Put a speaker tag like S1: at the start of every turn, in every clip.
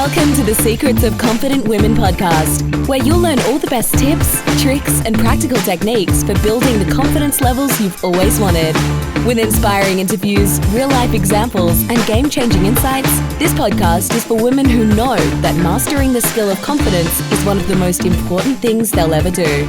S1: Welcome to the Secrets of Confident Women podcast, where you'll learn all the best tips, tricks, and practical techniques for building the confidence levels you've always wanted. With inspiring interviews, real-life examples, and game-changing insights, this podcast is for women who know that mastering the skill of confidence is one of the most important things they'll ever do.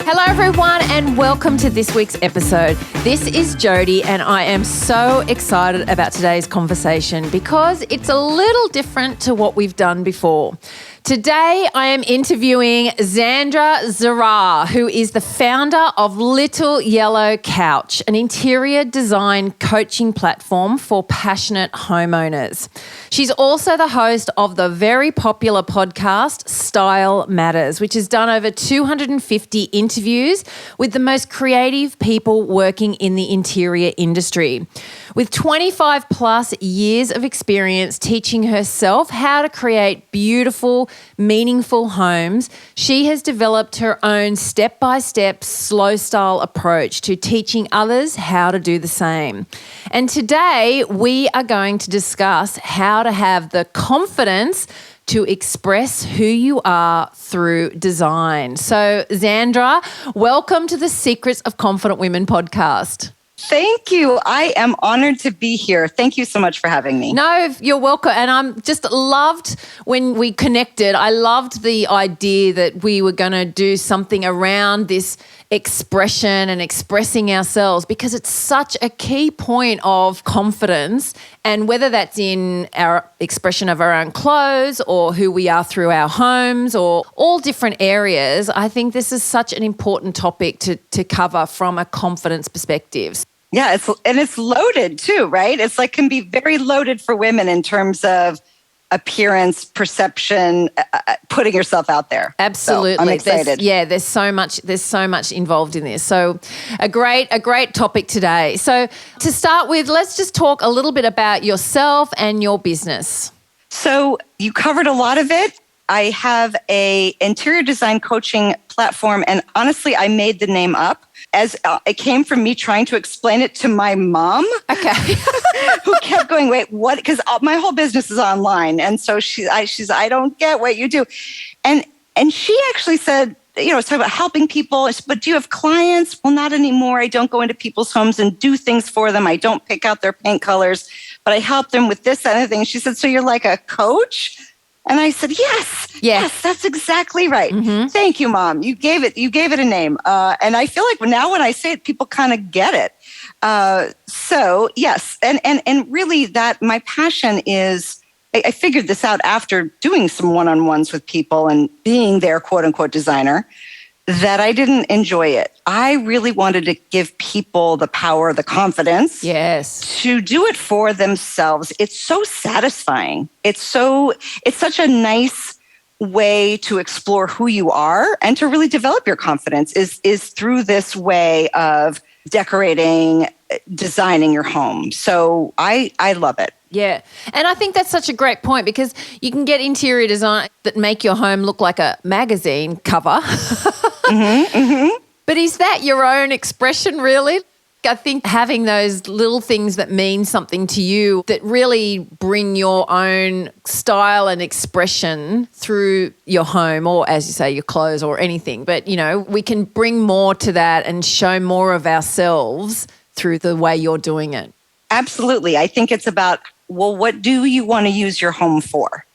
S2: Hello everyone and welcome to this week's episode. This is Jodie and I am so excited about today's conversation because it's a little different to what we've done before. Today I am interviewing Zandra Zuraw, who is the founder of Little Yellow Couch, an interior design coaching platform for passionate homeowners. She's also the host of the very popular podcast Style Matters, which has done over 250 interviews with the most creative people working in the interior industry. With 25 plus years of experience teaching herself how to create beautiful, meaningful homes, she has developed her own step-by-step slow style approach to teaching others how to do the same. And today we are going to discuss how to have the confidence to express who you are through design. So Zandra, welcome to the Secrets of Confident Women podcast.
S3: Thank you. I am honored to be here. Thank you so much for having me.
S2: No, you're welcome. And I'm just loved when we connected. I loved the idea that we were going to do something around this expression and expressing ourselves because it's such a key point of confidence. And whether that's in our expression of our own clothes or who we are through our homes or all different areas, I think this is such an important topic to cover from a confidence perspective.
S3: Yeah, it's loaded too, right? It's like can be very loaded for women in terms of appearance, perception, putting yourself out there.
S2: Absolutely.
S3: So I'm excited.
S2: There's so much involved in this. So a great topic today. So to start with, let's just talk a little bit about yourself and your business.
S3: So you covered a lot of it. I have a interior design coaching platform, and honestly, I made the name up as it came from me trying to explain it to my mom.
S2: Okay.
S3: Who kept going, wait, what? Because my whole business is online. And so she's, I don't get what you do. And she actually said, it's talking about helping people. But do you have clients? Well, not anymore. I don't go into people's homes and do things for them. I don't pick out their paint colors, but I help them with this and other thing. She said, so you're like a coach? And I said, yes, that's exactly right. Mm-hmm. Thank you, Mom. You gave it a name. And I feel like now when I say it, people kind of get it. So yes. And really that my passion is, I figured this out after doing some one-on-ones with people and being their quote unquote designer, that I didn't enjoy it. I really wanted to give people the power, the confidence, to do it for themselves. It's so satisfying. It's such a nice way to explore who you are and to really develop your confidence is through this way of decorating, designing your home. So I love it.
S2: Yeah. And I think that's such a great point because you can get interior design that make your home look like a magazine cover. Mm-hmm, mm-hmm. But is that your own expression really? I think having those little things that mean something to you that really bring your own style and expression through your home or, as you say, your clothes or anything. But, we can bring more to that and show more of ourselves through the way you're doing it.
S3: Absolutely. I think it's about, well, what do you want to use your home for?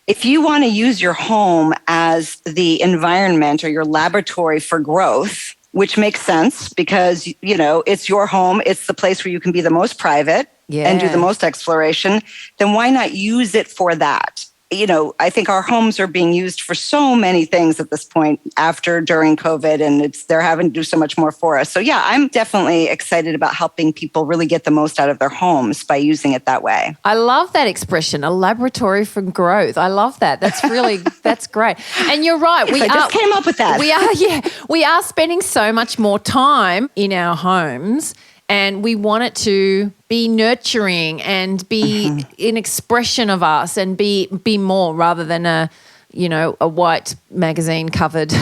S3: If you want to use your home as the environment or your laboratory for growth, which makes sense because, it's your home, it's the place where you can be the most private and do the most exploration, then why not use it for that? I think our homes are being used for so many things at this point during COVID, and they're having to do so much more for us. So yeah, I'm definitely excited about helping people really get the most out of their homes by using it that way.
S2: I love that expression, a laboratory for growth. I love that. That's great. And you're right.
S3: Yes, I just came up with that.
S2: We are spending so much more time in our homes. And we want it to be nurturing and be an expression of us and be more rather than a white magazine covered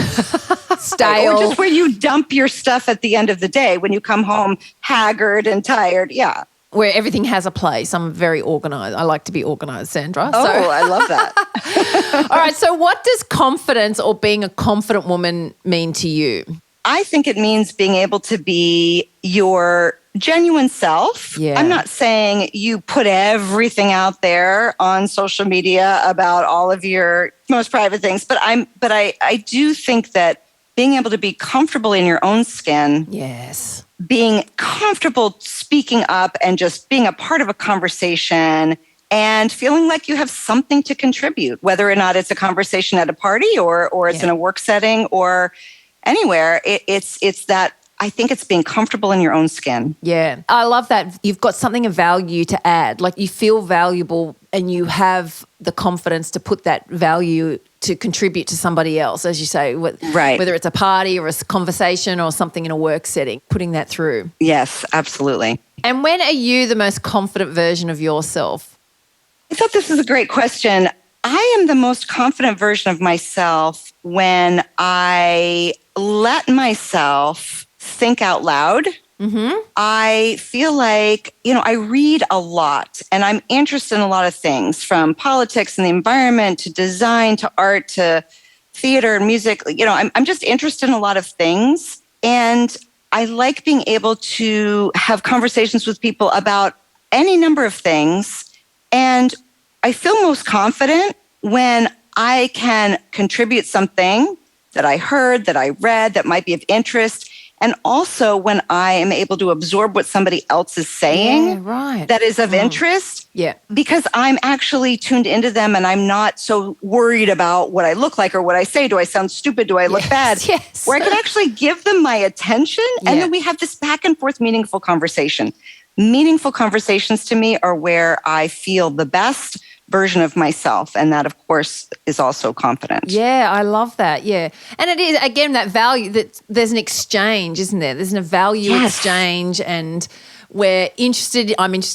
S2: stale.
S3: Or just where you dump your stuff at the end of the day when you come home haggard and tired. Yeah.
S2: where everything has a place. I'm very organized. I like to be organized, Zandra.
S3: Oh, I love that.
S2: All right. So what does confidence or being a confident woman mean to you?
S3: I think it means being able to be your genuine self.
S2: Yeah.
S3: I'm not saying you put everything out there on social media about all of your most private things, but I do think that being able to be comfortable in your own skin,
S2: Yes.
S3: being comfortable speaking up and just being a part of a conversation and feeling like you have something to contribute, whether or not it's a conversation at a party or it's in a work setting or anywhere. It's that, I think it's being comfortable in your own skin.
S2: Yeah. I love that you've got something of value to add. Like you feel valuable and you have the confidence to put that value to contribute to somebody else, as you say,
S3: right.
S2: Whether it's a party or a conversation or something in a work setting, putting that through.
S3: Yes, absolutely.
S2: And when are you the most confident version of yourself?
S3: I thought this was a great question. I am the most confident version of myself when I let myself think out loud.
S2: Mm-hmm.
S3: I feel like, I read a lot and I'm interested in a lot of things, from politics and the environment to design to art to theater and music. I'm just interested in a lot of things. And I like being able to have conversations with people about any number of things. And I feel most confident when I can contribute something that I heard, that I read, that might be of interest. And also when I am able to absorb what somebody else is saying that is of interest, because I'm actually tuned into them and I'm not so worried about what I look like or what I say. Do I sound stupid? Do I look bad?
S2: Yes.
S3: Where I can actually give them my attention and then we have this back and forth meaningful conversation. Meaningful conversations to me are where I feel the best version of myself. And that, of course, is also confidence.
S2: Yeah, I love that. Yeah. And it is, again, that value, that there's an exchange, isn't there? There's a value exchange, and I'm interested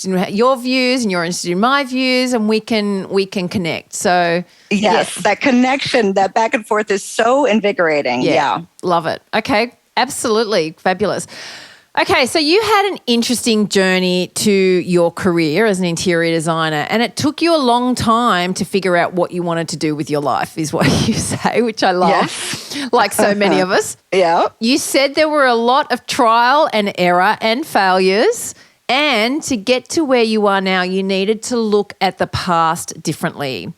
S2: in your views and you're interested in my views, and we can connect. So
S3: yes, that connection, that back and forth is so invigorating. Yeah.
S2: Love it. Okay. Absolutely. Fabulous. Okay, so you had an interesting journey to your career as an interior designer, and it took you a long time to figure out what you wanted to do with your life, is what you say, which I love, like so many of us.
S3: Yeah.
S2: You said there were a lot of trial and error and failures, and to get to where you are now, you needed to look at the past differently.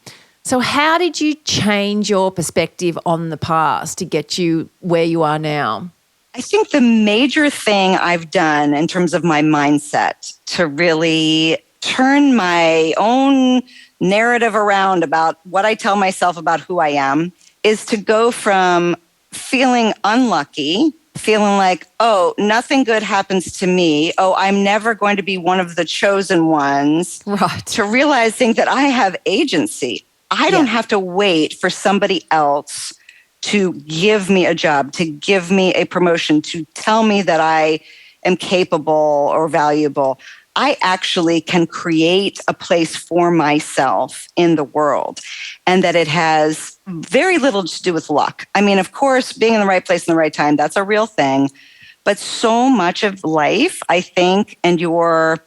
S2: So how did you change your perspective on the past to get you where you are now?
S3: I think the major thing I've done in terms of my mindset to really turn my own narrative around about what I tell myself about who I am is to go from feeling unlucky, feeling like, oh, nothing good happens to me. Oh, I'm never going to be one of the chosen ones.
S2: Right.
S3: To realizing that I have agency. I don't have to wait for somebody else to give me a job, to give me a promotion, to tell me that I am capable or valuable. I actually can create a place for myself in the world, and that it has very little to do with luck. I mean, of course, being in the right place in the right time, that's a real thing. But so much of life, I think, and your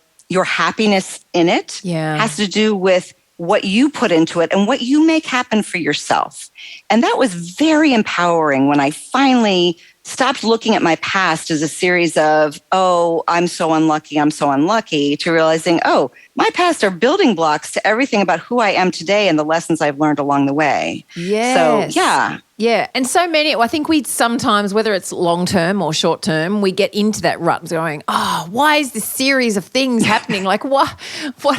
S3: happiness in it has to do with what you put into it and what you make happen for yourself. And that was very empowering when I finally stopped looking at my past as a series of, oh, I'm so unlucky, to realizing, oh, my past are building blocks to everything about who I am today and the lessons I've learned along the way.
S2: Yes.
S3: So, yeah.
S2: Yeah. And so many, I think we sometimes, whether it's long-term or short-term, we get into that rut going, oh, why is this series of things happening? Like, what?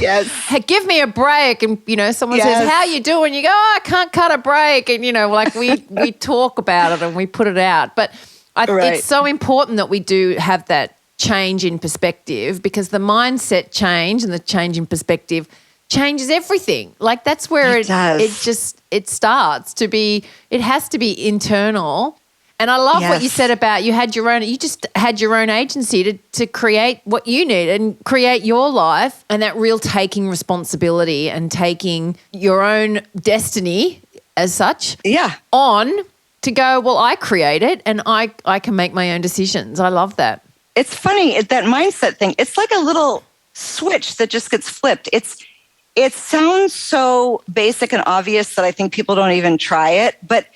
S3: Yes.
S2: Hey, give me a break. And, someone says, how you doing? You go, oh, I can't cut a break. And, like we talk about it and we put it out. But it's so important that we do have that change in perspective, because the mindset change and the change in perspective changes everything. Like that's where it starts to be, it has to be internal. And I love what you said about you just had your own agency to create what you need and create your life, and that real taking responsibility and taking your own destiny as such on to go, well, I create it and I can make my own decisions. I love that.
S3: It's funny, that mindset thing, it's like a little switch that just gets flipped. It sounds so basic and obvious that I think people don't even try it. But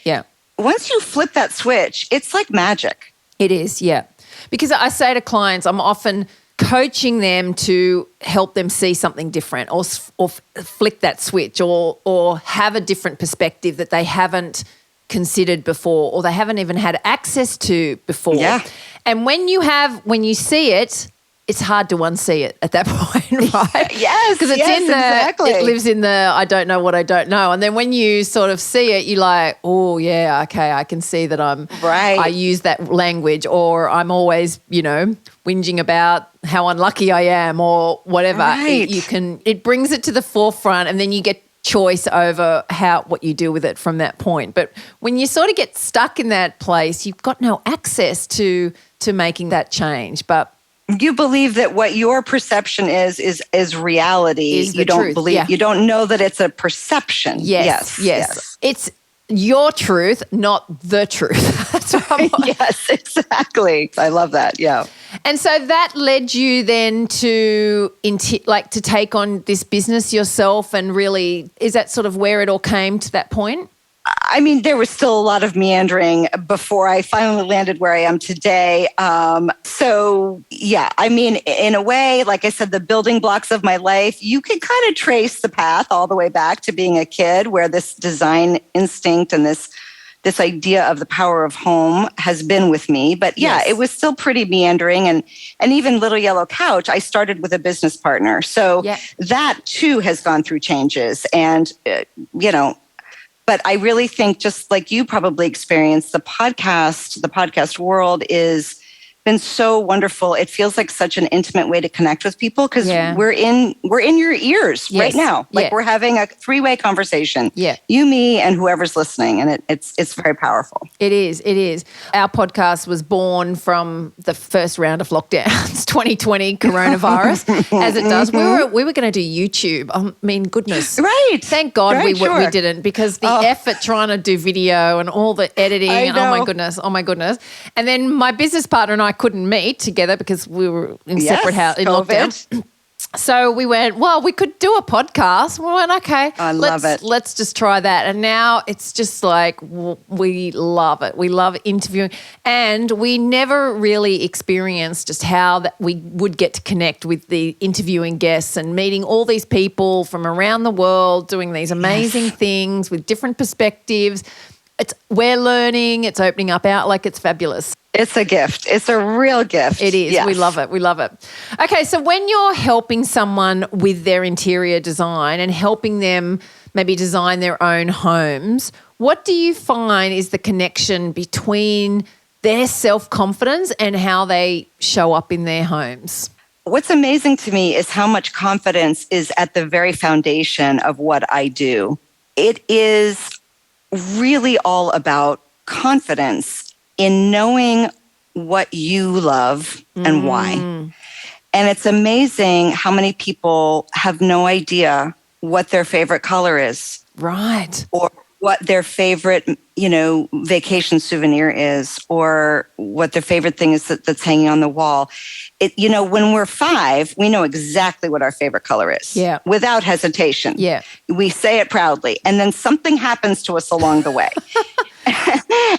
S3: once you flip that switch, it's like magic.
S2: It is, yeah. Because I say to clients, I'm often coaching them to help them see something different or flick that switch or have a different perspective that they haven't considered before or they haven't even had access to before.
S3: Yeah.
S2: And when you see it, it's hard to unsee it at that point, right?
S3: Yes,
S2: because it lives in the I don't know what I don't know. And then when you sort of see it, you're like, oh yeah, okay, I can see that I use that language, or I'm always, whinging about how unlucky I am or whatever.
S3: Right.
S2: It brings it to the forefront, and then you get choice over what you do with it from that point. But when you sort of get stuck in that place, you've got no access to making that change. But
S3: you believe that what your perception is reality. You don't believe, you don't know that it's a perception.
S2: Yes. It's your truth, not the truth. That's right.
S3: Yes, exactly. I love that. Yeah.
S2: And so that led you then to take on this business yourself, and really, is that sort of where it all came to that point?
S3: I mean, there was still a lot of meandering before I finally landed where I am today. So, yeah, I mean, in a way, like I said, the building blocks of my life, you can kind of trace the path all the way back to being a kid, where this design instinct and this idea of the power of home has been with me. But yeah, It was still pretty meandering. And even Little Yellow Couch, I started with a business partner. So that too has gone through changes. And, but I really think, just like you probably experienced, the podcast world is been so wonderful. It feels like such an intimate way to connect with people, because we're in your ears right now. Like we're having a 3-way conversation. Yeah. You, me, and whoever's listening. And it's very powerful.
S2: It is. Our podcast was born from the first round of lockdowns, 2020 coronavirus, as it does. We were going to do YouTube. I mean, goodness.
S3: Right.
S2: Thank God we didn't, because the effort trying to do video and all the editing. Oh my goodness. And then my business partner and I couldn't meet together because we were in separate houses in lockdown. So we went, well, we could do a podcast. We went, okay,
S3: I love it.
S2: Let's just try that. And now it's just like, we love it. We love interviewing. And we never really experienced just how that we would get to connect with the interviewing guests and meeting all these people from around the world doing these amazing things with different perspectives. We're learning, it's opening up out, like it's fabulous.
S3: It's a gift. It's a real gift.
S2: It is. Yes. We love it. Okay, so when you're helping someone with their interior design and helping them maybe design their own homes, what do you find is the connection between their self-confidence and how they show up in their homes?
S3: What's amazing to me is how much confidence is at the very foundation of what I do. It is really all about confidence in knowing what you love and why. And it's amazing how many people have no idea what their favorite color is.
S2: Right.
S3: Or what their favorite, vacation souvenir is, or what their favorite thing is that's hanging on the wall. When we're 5, we know exactly what our favorite color is.
S2: Yeah.
S3: Without hesitation.
S2: Yeah.
S3: We say it proudly. And then something happens to us along the way.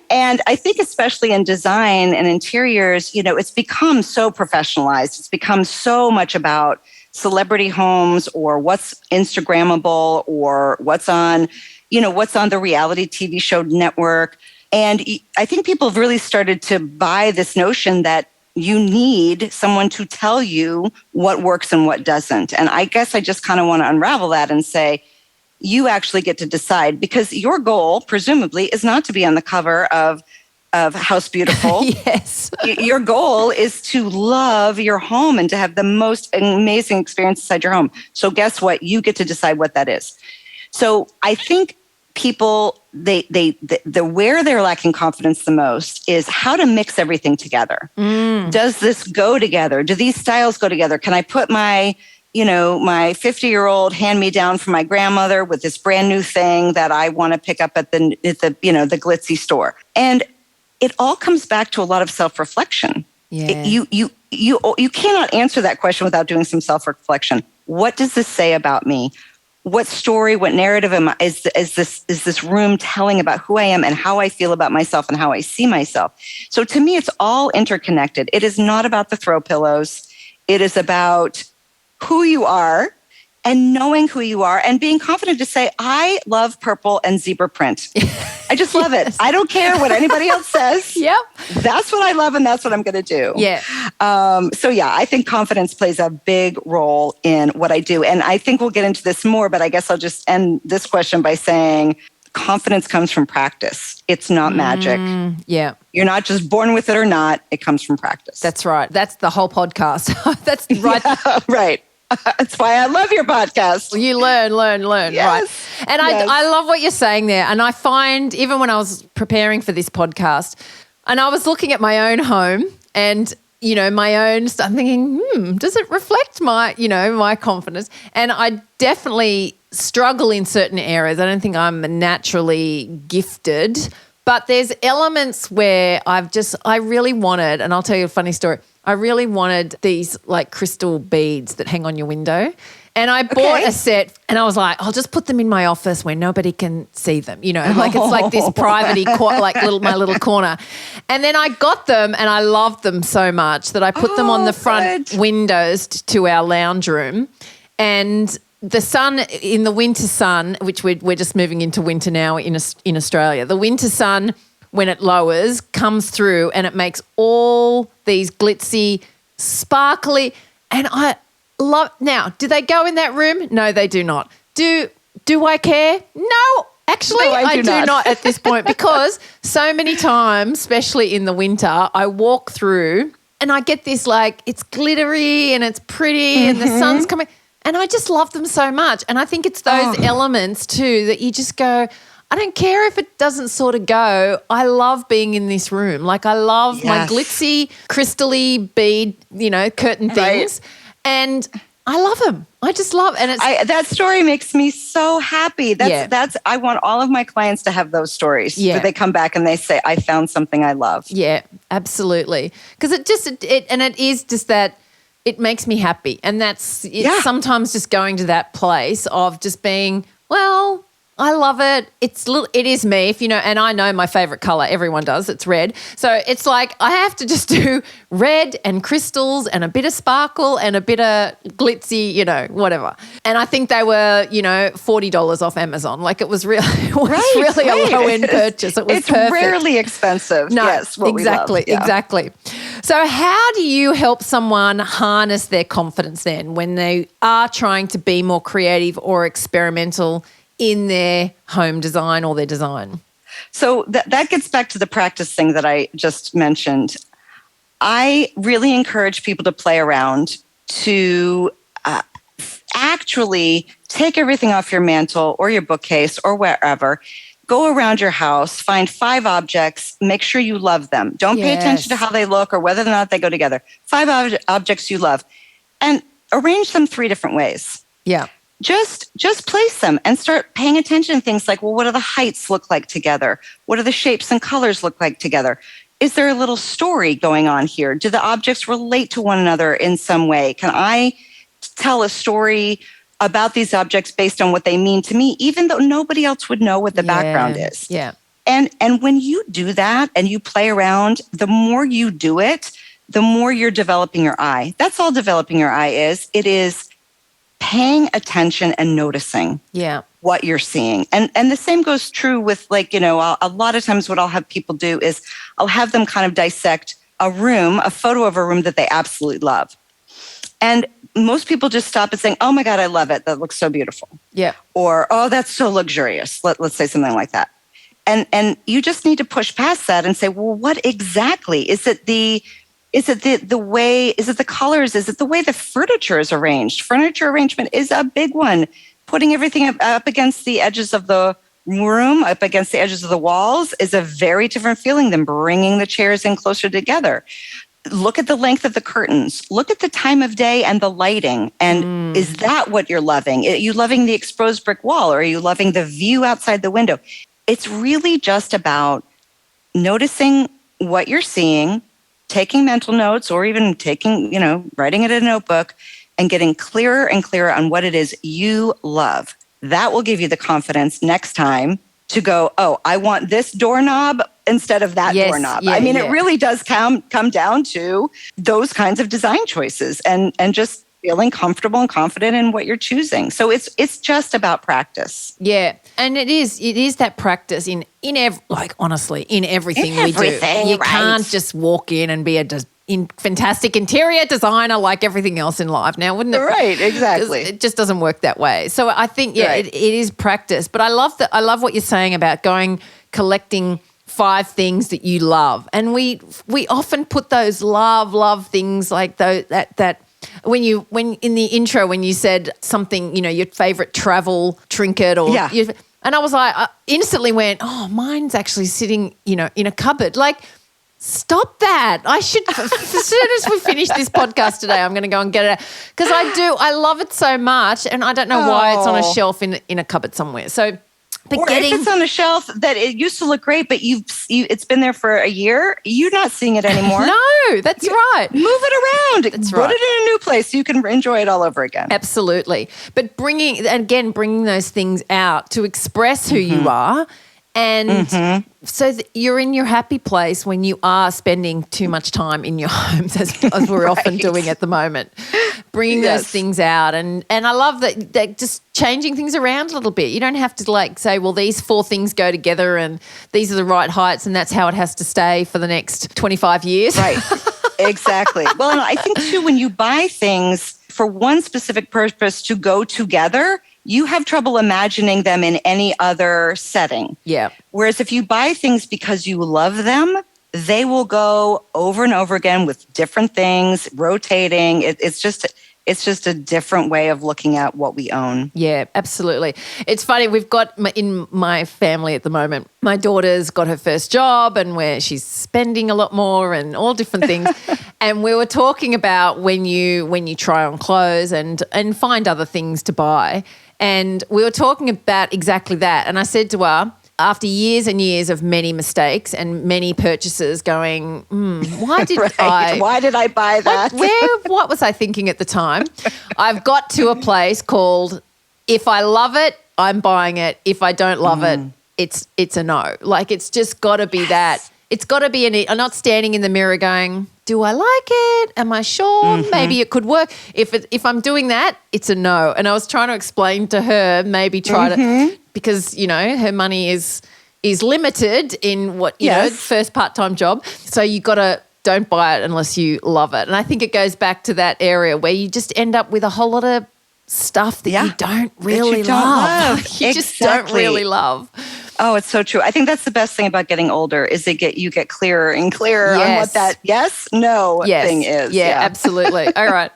S3: And I think especially in design and interiors, it's become so professionalized. It's become so much about celebrity homes, or what's Instagrammable, or what's on the reality TV show network. And I think people have really started to buy this notion that you need someone to tell you what works and what doesn't. And I guess I just kind of want to unravel that and say, you actually get to decide, because your goal, presumably, is not to be on the cover of House Beautiful.
S2: Yes.
S3: Your goal is to love your home and to have the most amazing experience inside your home. So guess what? You get to decide what that is. So I think people, where they're lacking confidence the most is how to mix everything together. Does this go together? Do these styles go together? Can I put my 50-year-old hand-me-down from my grandmother with this brand new thing that I want to pick up at the glitzy store? And it all comes back to a lot of self-reflection.
S2: Yeah.
S3: you cannot answer that question without doing some self-reflection. What does this say about me? What story, what narrative is this room telling about who I am and how I feel about myself and how I see myself? So to me, it's all interconnected. It is not about the throw pillows. It is about who you are and knowing who you are and being confident to say, I love purple and zebra print. I just love it. I don't care what anybody else says.
S2: Yep.
S3: That's what I love and that's what I'm going to do.
S2: Yeah.
S3: So yeah, I think confidence plays a big role in what I do. And I think we'll get into this more, but I guess I'll just end this question by saying confidence comes from practice. It's not magic.
S2: Yeah.
S3: You're not just born with it or not. It comes from practice.
S2: That's right. That's the whole podcast. That's right.
S3: Yeah, right. That's why I love your podcast.
S2: You learn,
S3: Yes.
S2: Right? And I love what you're saying there. And I find, even when I was preparing for this podcast, and I was looking at my own home and, my own stuff, I'm thinking, does it reflect my, my confidence? And I definitely struggle in certain areas. I don't think I'm naturally gifted, but there's elements where I really wanted, and I'll tell you a funny story. I really wanted these like crystal beads that hang on your window. And I bought a set and I was like, I'll just put them in my office where nobody can see them. Like it's like this private, my little corner. And then I got them and I loved them so much that I put them on the front windows to our lounge room. And the sun, in the winter sun, which we're just moving into winter now in Australia, the winter sun, when it lowers, comes through and it makes all these glitzy, sparkly, and I love. Now, do they go in that room? No, they do not. Do I care? No, actually,
S3: no,
S2: I do not at this point, because so many times, especially in the winter, I walk through and I get this like, it's glittery and it's pretty and the sun's coming, and I just love them so much. And I think it's those elements too that you just go, I don't care if it doesn't sort of go. I love being in this room. Like I love my glitzy, crystally bead, curtain things. And I love them. I just love, and
S3: that story makes me so happy. I want all of my clients to have those stories where they come back and they say, I found something I love.
S2: Yeah, absolutely. Because it is just that it makes me happy. And it's sometimes just going to that place of just being, well, I love it. It is me, and I know my favorite color. Everyone does. It's red. So it's like I have to just do red and crystals and a bit of sparkle and a bit of glitzy, whatever. And I think they were, $40 off Amazon. Like it was really, a low end purchase. It was
S3: it's
S2: perfect.
S3: Rarely expensive.
S2: No,
S3: yes, what
S2: exactly,
S3: we love. Yeah.
S2: exactly. So how do you help someone harness their confidence then when they are trying to be more creative or experimental in their home design or their design?
S3: So that gets back to the practice thing that I just mentioned. I really encourage people to play around, to actually take everything off your mantle or your bookcase or wherever, go around your house, find 5 objects, make sure you love them. Don't pay attention to how they look or whether or not they go together. 5 objects you love and arrange them 3 different ways.
S2: Yeah.
S3: Just place them and start paying attention to things like, well, what do the heights look like together? What do the shapes and colors look like together? Is there a little story going on here? Do the objects relate to one another in some way? Can I tell a story about these objects based on what they mean to me, even though nobody else would know what the background is?
S2: Yeah.
S3: And when you do that and you play around, the more you do it, the more you're developing your eye. That's all developing your eye is. It is paying attention and noticing what you're seeing. And the same goes true with a lot of times what I'll have people do is I'll have them kind of dissect a photo of a room that they absolutely love. And most people just stop and saying, oh my God, I love it. That looks so beautiful. Yeah. Or, oh, that's so luxurious. Let's say something like that. And you just need to push past that and say, well, what exactly? Is it the way, is it the colors? Is it the way the furniture is arranged? Furniture arrangement is a big one. Putting everything up against the edges of the room, up against the edges of the walls is a very different feeling than bringing the chairs in closer together. Look at the length of the curtains. Look at the time of day and the lighting. And is that what you're loving? Are you loving the exposed brick wall or are you loving the view outside the window? It's really just about noticing what you're seeing, taking mental notes or even writing it in a notebook and getting clearer and clearer on what it is you love. That will give you the confidence next time to go, oh, I want this doorknob instead of that doorknob.
S2: Yeah,
S3: it really does come down to those kinds of design choices and just feeling comfortable and confident in what you're choosing. So it's just about practice.
S2: Yeah. And it is that practice in honestly, in everything we do. You can't just walk in and be a fantastic interior designer like everything else in life now, wouldn't it?
S3: Right, exactly.
S2: It just doesn't work that way. So I think, it is practice. But I love what you're saying about collecting 5 things that you love. And we often put those love things like that when in the intro when you said something, your favorite travel trinket or and I was like, I instantly went, oh, mine's actually sitting, in a cupboard. Like, stop that. I should, as soon as we finish this podcast today, I'm going to go and get it because I love it so much and I don't know why it's on a shelf in a cupboard somewhere. So,
S3: if it's on a shelf that it used to look great, but it's been there for a year, you're not seeing it anymore.
S2: No, that's right.
S3: Move it around.
S2: That's
S3: Put it in a new place so you can enjoy it all over again.
S2: Absolutely. But bringing those things out to express who you are. And so you're in your happy place when you are spending too much time in your homes, as we're often doing at the moment. Bringing those things out. And I love that just changing things around a little bit. You don't have to say, well, these 4 things go together and these are the right heights and that's how it has to stay for the next 25 years.
S3: Right. Exactly. Well, and I think too, when you buy things for one specific purpose to go together, you have trouble imagining them in any other setting.
S2: Yeah.
S3: Whereas if you buy things because you love them, they will go over and over again with different things, rotating. It's just a different way of looking at what we own.
S2: Yeah, absolutely. It's funny. We've got in my family at the moment, my daughter's got her first job and where she's spending a lot more and all different things. And we were talking about when you try on clothes and find other things to buy. And we were talking about exactly that. And I said to her, after years and years of many mistakes and many purchases going, why did
S3: Why did I buy that?
S2: What was I thinking at the time? I've got to a place called, if I love it, I'm buying it. If I don't love it, it's a no. Like, it's just got to be that. It's got to be I'm not standing in the mirror going, do I like it? Am I sure? Maybe it could work. If I'm doing that, it's a no. And I was trying to explain to her, maybe try to, because, her money is limited in what, first part-time job. So you got to, don't buy it unless you love it. And I think it goes back to that area where you just end up with a whole lot of stuff that you don't really love. You just don't really love.
S3: Oh, it's so true. I think that's the best thing about getting older is you get clearer and clearer on what that thing is.
S2: Yeah, absolutely. All right.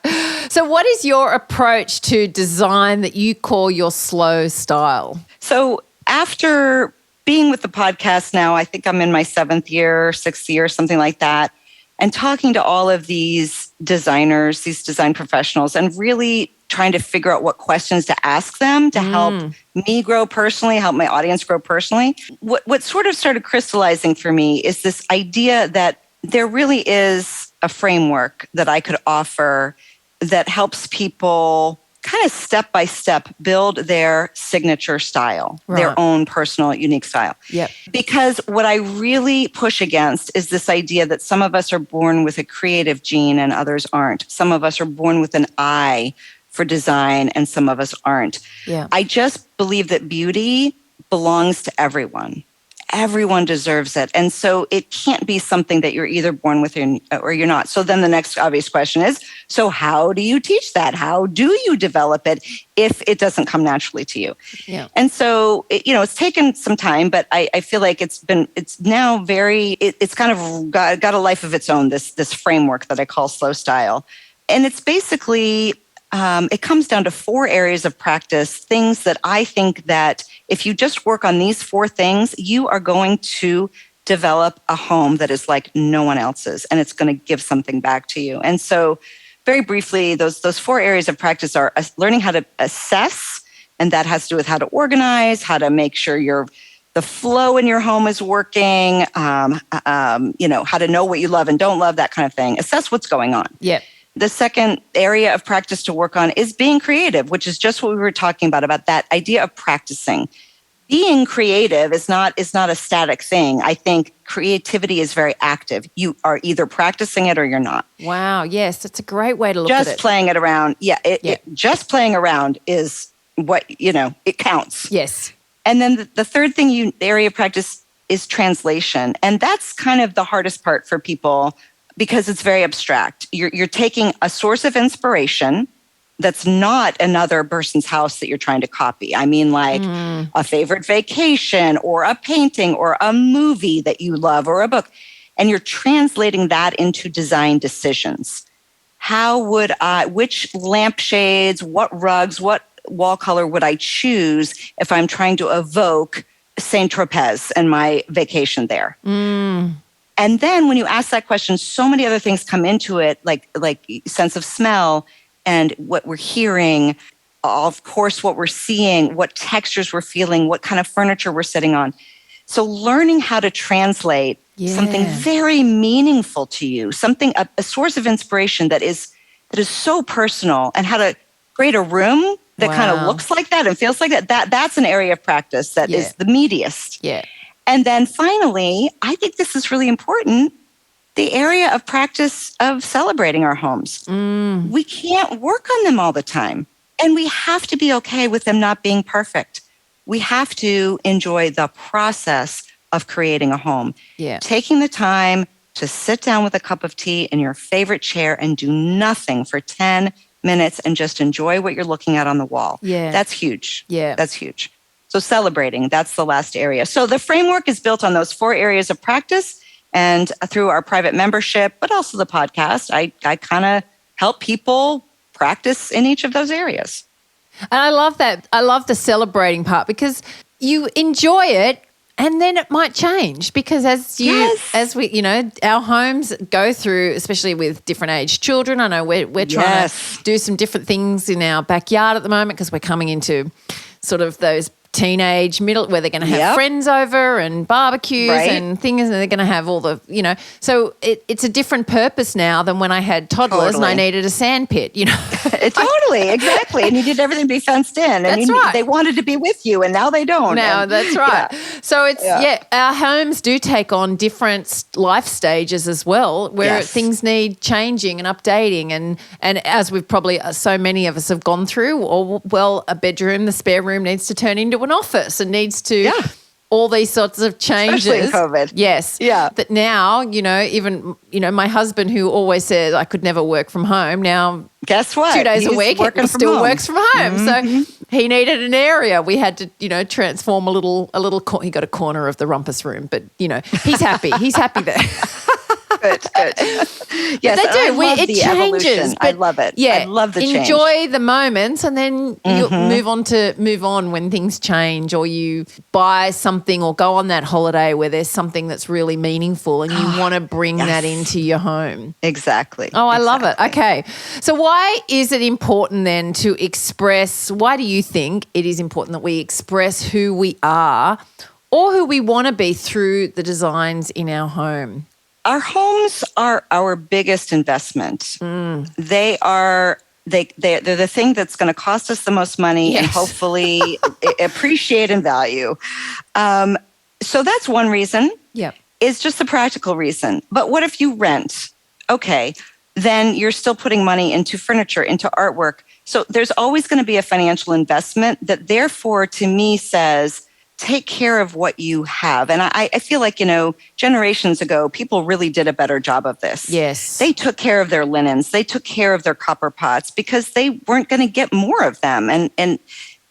S2: So what is your approach to design that you call your slow style?
S3: So after being with the podcast now, I think I'm in my 7th year, 6th year, something like that, and talking to all of these designers, these design professionals, and really trying to figure out what questions to ask them to help me grow personally, help my audience grow personally. What sort of started crystallizing for me is this idea that there really is a framework that I could offer that helps people kind of step by step build their signature style, their own personal, unique style.
S2: Yep.
S3: Because what I really push against is this idea that some of us are born with a creative gene and others aren't. Some of us are born with an eye for design and some of us aren't.
S2: Yeah.
S3: I just believe that beauty belongs to everyone. Everyone deserves it. And so it can't be something that you're either born with or you're not. So then the next obvious question is, so how do you teach that? How do you develop it if it doesn't come naturally to you?
S2: Yeah.
S3: And so, it's taken some time, but I feel like it's now it's kind of got a life of its own, this framework that I call slow style. And it's basically, it comes down to 4 areas of practice, things that I think that if you just work on these 4 things, you are going to develop a home that is like no one else's, and it's going to give something back to you. And so very briefly, those 4 areas of practice are learning how to assess, and that has to do with how to organize, how to make sure the flow in your home is working, how to know what you love and don't love, that kind of thing. Assess what's going on.
S2: Yep.
S3: The second area of practice to work on is being creative, which is just what we were talking about that idea of practicing. Being creative is not a static thing. I think creativity is very active. You are either practicing it or you're not.
S2: Wow. Yes, that's a great way to look at it.
S3: Just playing it around. Yeah. Just playing around is what, it counts.
S2: Yes.
S3: And then the third thing the area of practice is translation. And that's kind of the hardest part for people because it's very abstract. You're taking a source of inspiration that's not another person's house that you're trying to copy. I mean, like a favorite vacation or a painting or a movie that you love or a book. And you're translating that into design decisions. Which lampshades, what rugs, what wall color would I choose if I'm trying to evoke Saint Tropez and my vacation there? And then when you ask that question, so many other things come into it, like sense of smell and what we're hearing, of course, what we're seeing, what textures we're feeling, what kind of furniture we're sitting on. So learning how to translate something very meaningful to you, a source of inspiration that is so personal, and how to create a room that kind of looks like that and feels like that. That's an area of practice that is the meatiest.
S2: Yeah.
S3: And then finally, I think this is really important, the area of practice of celebrating our homes. We can't work on them all the time. And we have to be okay with them not being perfect. We have to enjoy the process of creating a home.
S2: Yeah.
S3: Taking the time to sit down with a cup of tea in your favorite chair and do nothing for 10 minutes and just enjoy what you're looking at on the wall.
S2: Yeah.
S3: That's huge.
S2: Yeah.
S3: That's huge. So celebrating, that's the last area. So the framework is built on those 4 areas of practice, and through our private membership, but also the podcast, I kind of help people practice in each of those areas.
S2: And I love that. I love the celebrating part because you enjoy it and then it might change because as we, our homes go through, especially with different age children. I know we're trying to do some different things in our backyard at the moment because we're coming into sort of those teenage middle where they're going to have friends over and barbecues and things, and they're going to have all the, so it's a different purpose now than when I had toddlers and I needed a sand pit,
S3: Totally, exactly. And you did everything be fenced in. And they wanted to be with you and now they don't.
S2: That's right. Yeah. So it's, our homes do take on different life stages as well where things need changing and updating. And as we've probably, so many of us have gone through, a bedroom, the spare room needs to turn into an office and needs to all these sorts of changes.
S3: Especially in COVID.
S2: Yes. Yeah. But now, even, my husband who always said I could never work from home, now
S3: guess what?
S2: 2 days a week he still works from home.
S3: Mm-hmm.
S2: So he needed an area. We had to, transform a little he got a corner of the rumpus room, but he's happy. He's happy there.
S3: Good. Yes,
S2: they do. It changes.
S3: I love it.
S2: Yeah,
S3: I love the change.
S2: Enjoy the moments, and then you move on when things change, or you buy something, or go on that holiday where there's something that's really meaningful, and you want to bring that into your home.
S3: Exactly.
S2: Oh, I love it. Okay, so why is it important then to express? Why do you think it is important that we express who we are or who we want to be through the designs in our home?
S3: Our homes are our biggest investment. They're the thing that's going to cost us the most money and hopefully appreciate and value. So that's one reason.
S2: Yeah,
S3: is just the practical reason. But what if you rent? Okay, then you're still putting money into furniture, into artwork. So there's always going to be a financial investment that therefore to me says, take care of what you have. And I feel like, generations ago, people really did a better job of this.
S2: Yes.
S3: They took care of their linens. They took care of their copper pots because they weren't going to get more of them. And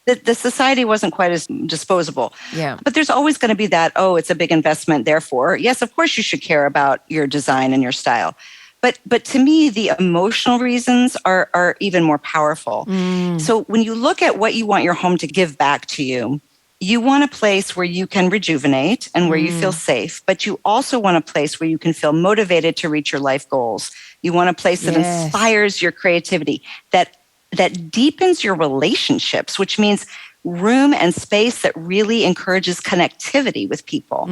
S3: the society wasn't quite as disposable.
S2: Yeah.
S3: But there's always going to be that, it's a big investment. Therefore, yes, of course you should care about your design and your style. But to me, the emotional reasons are even more powerful. So when you look at what you want your home to give back to you, you want a place where you can rejuvenate and where you feel safe, but you also want a place where you can feel motivated to reach your life goals. You want a place that inspires your creativity, that deepens your relationships, which means room and space that really encourages connectivity with people.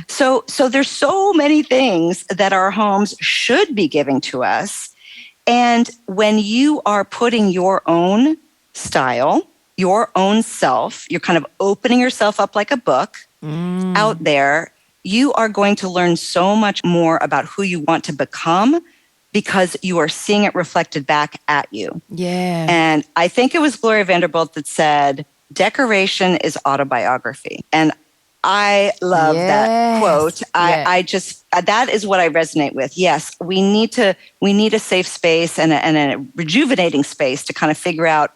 S3: So there's so many things that our homes should be giving to us. And when you are putting your own style, your own self, you're kind of opening yourself up like a book out there, you are going to learn so much more about who you want to become because you are seeing it reflected back at you.
S2: Yeah.
S3: And I think it was Gloria Vanderbilt that said, decoration is autobiography. And I love that quote. I just, that is what I resonate with. Yes, we need a safe space and a rejuvenating space to kind of figure out,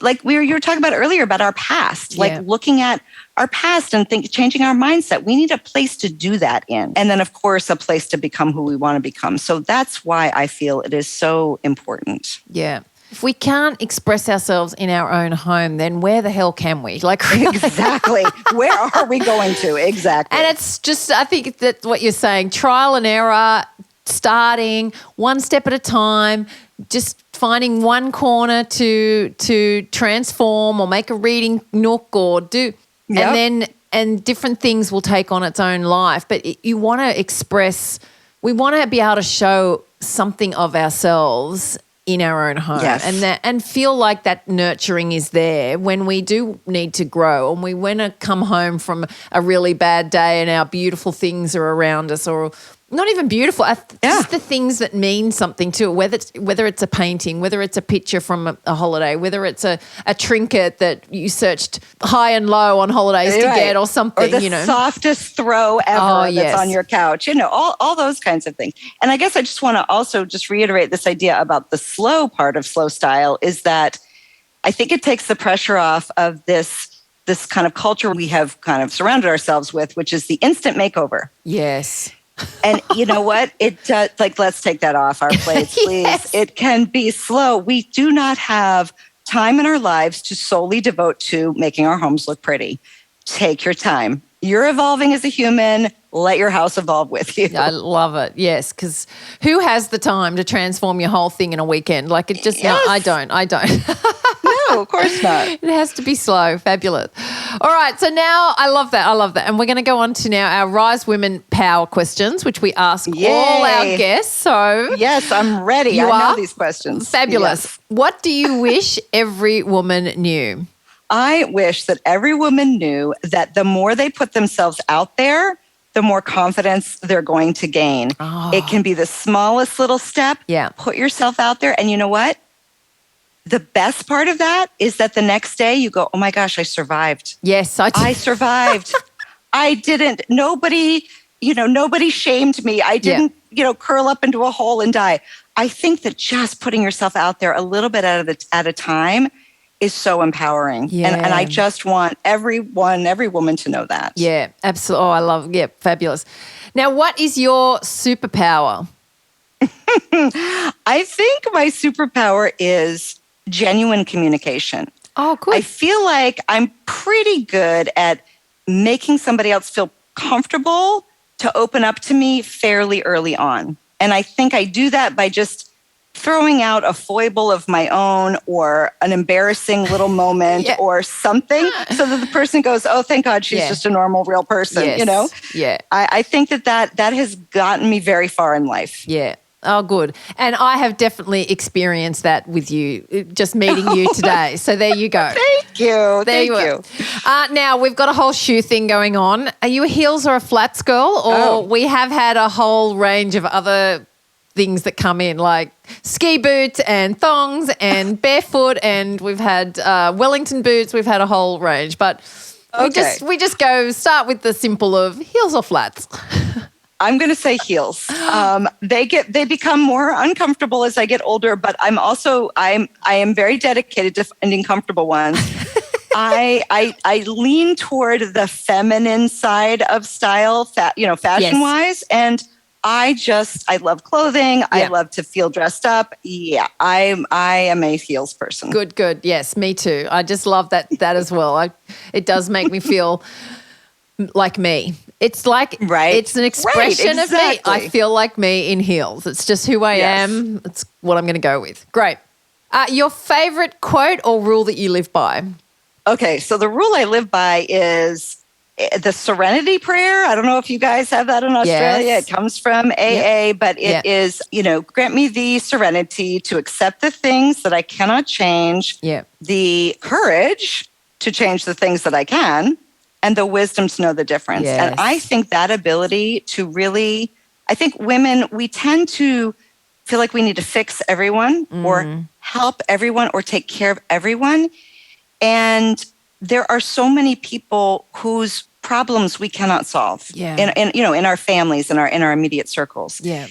S3: like you were talking about earlier about our past, like looking at our past and changing our mindset. We need a place to do that in. And then, of course, a place to become who we want to become. So that's why I feel it is so important.
S2: Yeah. If we can't express ourselves in our own home, then where the hell can we? Like
S3: Exactly. Where are we going to? Exactly.
S2: And it's just, I think that's what you're saying, trial and error, starting one step at a time, just finding one corner to transform or make a reading nook or do, and different things will take on its own life. But you want to express, we want to be able to show something of ourselves in our own home, and feel like that nurturing is there when we do need to grow and we want to come home from a really bad day and our beautiful things are around us, or not even beautiful, just the things that mean something to it, whether it's a painting, whether it's a picture from a holiday, whether it's a trinket that you searched high and low on holidays to get or something.
S3: Or the softest throw ever that's on your couch, all those kinds of things. And I guess I just want to also just reiterate this idea about the slow part of slow style is that I think it takes the pressure off of this kind of culture we have kind of surrounded ourselves with, which is the instant makeover.
S2: Yes.
S3: And you know what? It does, let's take that off our plates, please. Yes. It can be slow. We do not have time in our lives to solely devote to making our homes look pretty. Take your time. You're evolving as a human. Let your house evolve with you.
S2: I love it. Yes, because who has the time to transform your whole thing in a weekend? Like it just, no, I don't.
S3: No, of course not.
S2: It has to be slow. Fabulous. All right. So now I love that. And we're going to go on to now our Rise Women Power questions, which we ask all our guests. So
S3: yes, I'm ready. I know these questions.
S2: Fabulous. Yes. What do you wish every woman knew?
S3: I wish that every woman knew that the more they put themselves out there, the more confidence they're going to gain. Oh. It can be the smallest little step.
S2: Yeah.
S3: Put yourself out there. And you know what? The best part of that is that the next day you go, oh my gosh, I survived.
S2: Yes,
S3: I survived. I didn't, nobody shamed me. I didn't, curl up into a hole and die. I think that just putting yourself out there a little bit at a time is so empowering.
S2: Yeah.
S3: And I just want every woman to know that.
S2: Yeah, absolutely. Oh, I love, fabulous. Now, what is your superpower?
S3: I think my superpower is genuine communication.
S2: Oh, good.
S3: I feel like I'm pretty good at making somebody else feel comfortable to open up to me fairly early on. And I think I do that by just throwing out a foible of my own or an embarrassing little moment or something so that the person goes, oh, thank God she's just a normal, real person,
S2: Yeah.
S3: I think that has gotten me very far in life.
S2: Yeah. Oh, good. And I have definitely experienced that with you, just meeting you today. So there you go.
S3: Thank you. Thank you.
S2: Now, we've got a whole shoe thing going on. Are you a heels or a flats girl? Or we have had a whole range of other things that come in, like ski boots and thongs and barefoot, and we've had Wellington boots. We've had a whole range. But we just start with the simple of heels or flats.
S3: I'm going to say heels. They become more uncomfortable as I get older, but I am very dedicated to finding comfortable ones. I lean toward the feminine side of style, fashion wise, and I love clothing. Yeah. I love to feel dressed up. Yeah, I am a heels person.
S2: Good. Yes, me too. I just love that as well. It does make me feel like me. It's like it's an expression of me. I feel like me in heels. It's just who I am. It's what I'm going to go with. Great. Your favorite quote or rule that you live by?
S3: Okay, so the rule I live by is the serenity prayer. I don't know if you guys have that in Australia.
S2: Yes.
S3: It comes from AA, but it is, grant me the serenity to accept the things that I cannot change, the courage to change the things that I can, and the wisdom to know the difference.
S2: Yes.
S3: And I think that ability to really, I think women, we tend to feel like we need to fix everyone or help everyone or take care of everyone. And there are so many people whose problems we cannot solve in our families, in our immediate circles.
S2: Yeah.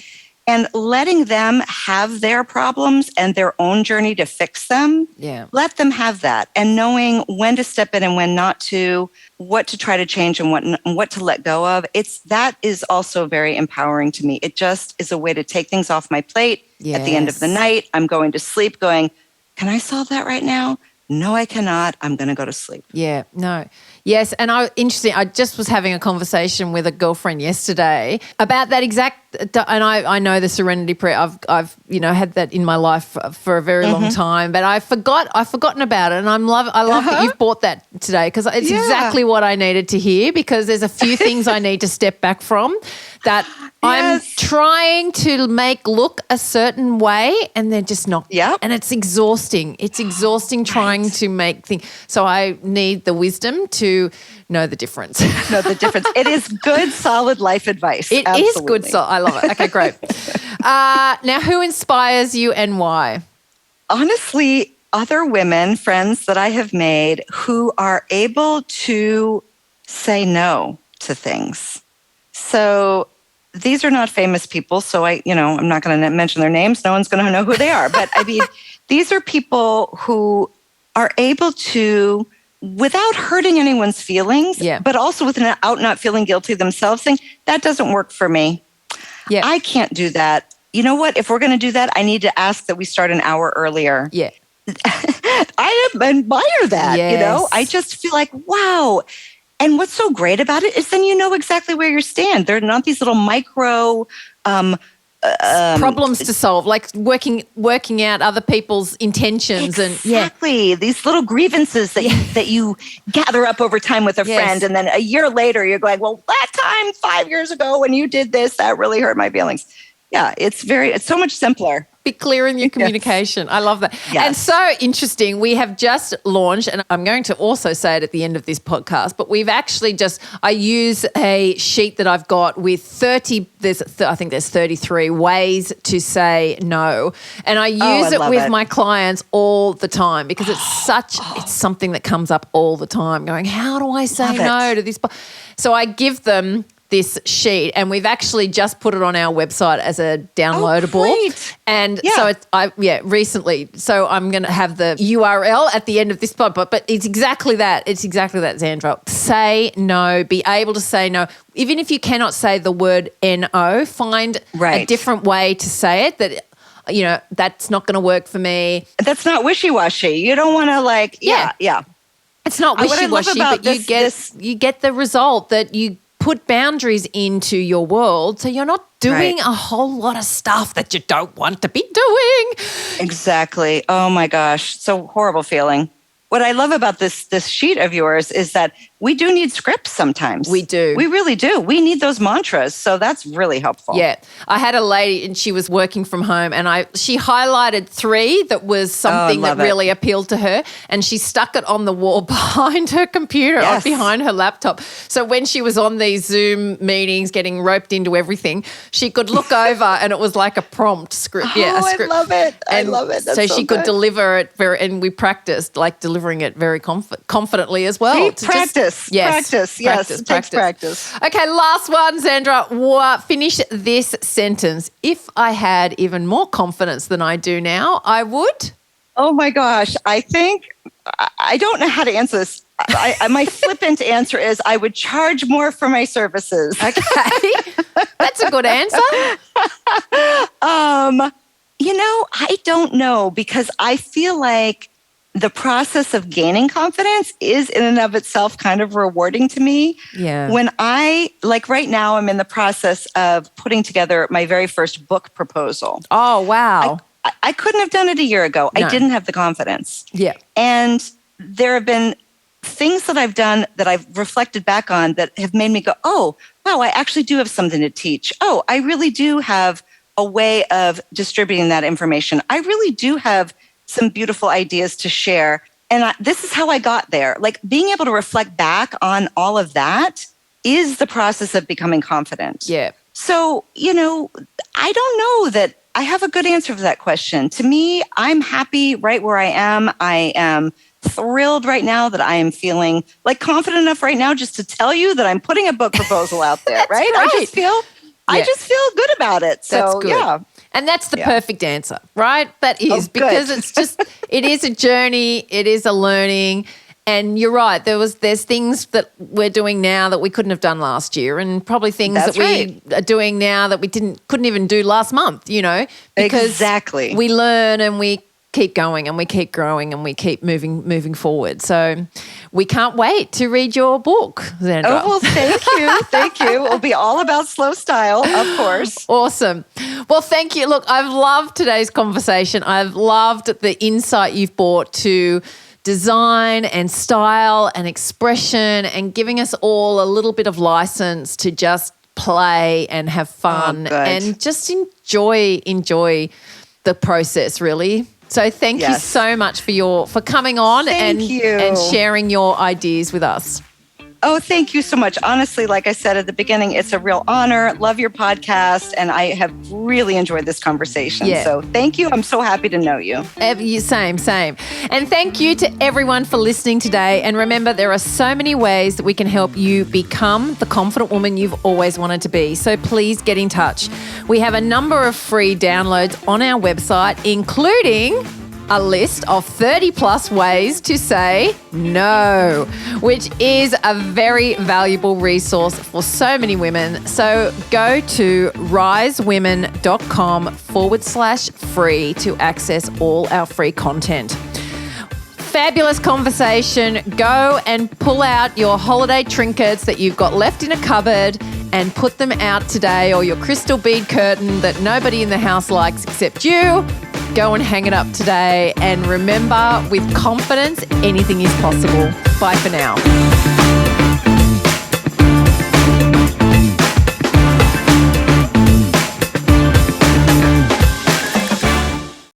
S3: And letting them have their problems and their own journey to fix them, let them have that. And knowing when to step in and when not to, what to try to change and what to let go of. That is also very empowering to me. It just is a way to take things off my plate. At the end of the night, I'm going to sleep going, can I solve that right now? No, I cannot. I'm going to go to sleep. Yeah.
S2: No. Yes. And I just was having a conversation with a girlfriend yesterday about that exact, and I know the serenity prayer. I've had that in my life for a very long time, but I've forgotten about it. And I love that you've bought that today because it's exactly what I needed to hear, because there's a few things I need to step back from that I'm trying to make look a certain way and they're just not.
S3: Yeah.
S2: And it's exhausting. It's exhausting trying to make things. So I need the wisdom to know the difference.
S3: It is good, solid life advice.
S2: It is good. So I love it. Okay, great. Now, who inspires you and why?
S3: Honestly, other women, friends that I have made who are able to say no to things. So these are not famous people, so I'm not going to mention their names. No one's going to know who they are. But I mean, these are people who are able to, without hurting anyone's feelings, but also without not feeling guilty themselves, saying, that doesn't work for me. Yeah. I can't do that. You know what? If we're going to do that, I need to ask that we start an hour earlier.
S2: Yeah.
S3: I admire that,
S2: Yes.
S3: I just feel like, wow. And what's so great about it is then you know exactly where you stand. They're not these little micro
S2: problems to solve, like working out other people's intentions.
S3: Exactly. These little grievances that you gather up over time with a friend. And then a year later, you're going, well, that time 5 years ago when you did this, that really hurt my feelings. Yeah, it's so much simpler.
S2: Be clear in your communication. I love that.
S3: Yes.
S2: And so interesting. We have just launched, and I'm going to also say it at the end of this podcast, but we've actually I use a sheet that I've got with 30, I think there's 33 ways to say no. And I use it with my clients all the time because it's something that comes up all the time going, how do I say no to this? So I give them this sheet, and we've actually just put it on our website as a downloadable. And so recently. So I'm going to have the URL at the end of this pod, but it's exactly that. It's exactly that, Zandra. Say no, be able to say no. Even if you cannot say the word no, find a different way to say it that, that's not going to work for me.
S3: That's not wishy-washy. You don't want to
S2: It's not wishy-washy, but you get the result that you put boundaries into your world so you're not doing a whole lot of stuff that you don't want to be doing.
S3: Exactly. Oh my gosh. So horrible feeling. What I love about this sheet of yours is that we do need scripts sometimes.
S2: We do.
S3: We really do. We need those mantras. So that's really helpful.
S2: Yeah. I had a lady and she was working from home and she highlighted 3 that was something that really appealed to her, and she stuck it on the wall behind her computer, behind her laptop. So when she was on these Zoom meetings getting roped into everything, she could look over and it was like a prompt script.
S3: A script. I love it.
S2: I
S3: love it. That's
S2: so she could deliver it and we practiced like delivering it very confidently as well.
S3: Practice. Practice. Yes, it takes practice.
S2: Okay, last one, Zandra. Finish this sentence. If I had even more confidence than I do now, I would.
S3: Oh my gosh. I think I don't know how to answer this. My flippant answer is I would charge more for my services.
S2: Okay. That's a good answer.
S3: I don't know, because I feel like the process of gaining confidence is in and of itself kind of rewarding to me.
S2: Yeah.
S3: When right now, I'm in the process of putting together my very first book proposal.
S2: Oh, wow.
S3: I couldn't have done it a year ago.
S2: No.
S3: I didn't have the confidence.
S2: Yeah.
S3: And there have been things that I've done that I've reflected back on that have made me go, oh, wow, I actually do have something to teach. Oh, I really do have a way of distributing that information. I really do have some beautiful ideas to share. And this is how I got there. Like being able to reflect back on all of that is the process of becoming confident.
S2: Yeah.
S3: So, I don't know that I have a good answer for that question. To me, I'm happy right where I am. I am thrilled right now that I am feeling like confident enough right now just to tell you that I'm putting a book proposal out there, right? I just feel good about it. So,
S2: that's good.
S3: Yeah.
S2: And that's the perfect answer, right? That is because it is a journey. It is a learning. And you're right. There's things that we're doing now that we couldn't have done last year, and probably things that we are doing now that we couldn't even do last month, because
S3: exactly.
S2: we learn and we keep going and we keep growing and we keep moving forward. So we can't wait to read your book, Zandra.
S3: Oh, well, thank you. Thank you. It'll be all about slow style, of course.
S2: Awesome. Well, thank you. Look, I've loved today's conversation. I've loved the insight you've brought to design and style and expression and giving us all a little bit of license to just play and have fun and just enjoy the process, really. So thank you so much for coming on and sharing your ideas with us.
S3: Oh, thank you so much. Honestly, like I said at the beginning, it's a real honor. Love your podcast. And I have really enjoyed this conversation. Yeah. So thank you. I'm so happy to know you.
S2: Same. And thank you to everyone for listening today. And remember, there are so many ways that we can help you become the confident woman you've always wanted to be. So please get in touch. We have a number of free downloads on our website, including a list of 30 plus ways to say no, which is a very valuable resource for so many women. So go to risewomen.com/free to access all our free content. Fabulous conversation. Go and pull out your holiday trinkets that you've got left in a cupboard and put them out today, or your crystal bead curtain that nobody in the house likes except you. Go and hang it up today. And remember, with confidence, anything is possible. Bye for now.